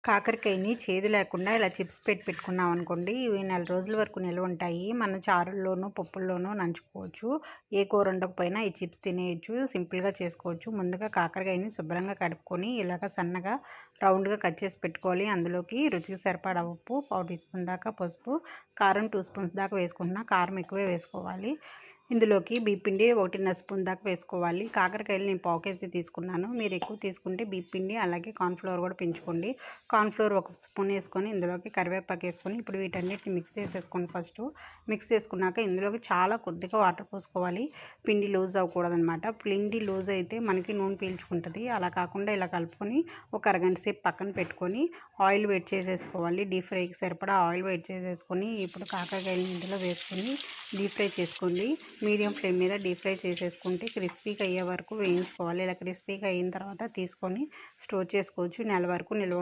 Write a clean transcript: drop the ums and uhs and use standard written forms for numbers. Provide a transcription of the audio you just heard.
కాకరకాయని చేదు లేకుండా ఇలా చిప్స్ పెట్టుకున్నాం అనుకోండి, ఇవి నెల రోజుల వరకు నిల్వ ఉంటాయి. మనం చారుల్లోనూ, పప్పుల్లోనూ నంచుకోవచ్చు. ఏ కూర ఉండకపోయినా ఈ చిప్స్ తినేయొచ్చు. సింపుల్‌గా చేసుకోవచ్చు. ముందుగా కాకరకాయని శుభ్రంగా కడుక్కొని ఇలాగ సన్నగా రౌండ్‌గా కట్ చేసి పెట్టుకోవాలి. అందులోకి రుచికి సరిపడా ఉప్పు, పావు టీ స్పూన్ దాకా పసుపు, కారం 2 స్పూన్స్ దాకా వేసుకుంటున్నా. కారం ఎక్కువే వేసుకోవాలి. ఇందులోకి బియ్యపిండి 1.5 స్పూన్ దాకా వేసుకోవాలి. కాకరకాయలు నేను పావు కేజీ తీసుకున్నాను. మీరు ఎక్కువ తీసుకుంటే బియ్యపిండి అలాగే కార్న్‌ఫ్లోర్ కూడా పెంచుకోండి. కార్న్‌ఫ్లోర్ 1 స్పూన్ వేసుకొని ఇందులోకి కరివేపాకు వేసుకొని ఇప్పుడు వీటన్నిటిని మిక్స్ చేసేసుకోండి ఫస్ట్. మిక్స్ చేసుకున్నాక ఇందులోకి చాలా కొద్దిగా వాటర్ పోసుకోవాలి. పిండి లూజ్ అవ్వకూడదనమాట. పిండి లూజ్ అయితే మనకి నూనె పీల్చుకుంటుంది. అలా కాకుండా ఇలా కలుపుకొని ఒక అరగంట సేపు పక్కన పెట్టుకొని ఆయిల్ వేడి చేసేసుకోవాలి. డీప్ ఫ్రైకి సరిపడా ఆయిల్ వేడి చేసేసుకొని ఇప్పుడు కాకరకాయలు ఇందులో వేసుకొని డీప్ ఫ్రై చేసుకోండి. మీడియం ఫ్లేమ్ మీద డీప్ ఫ్రై చేసేసుకుంటే క్రిస్పీగా అయ్యే వరకు వేయించుకోవాలి. ఇలా క్రిస్పీగా అయిన తర్వాత తీసుకొని స్టోర్ చేసుకోవచ్చు. నెల వరకు నిల్వ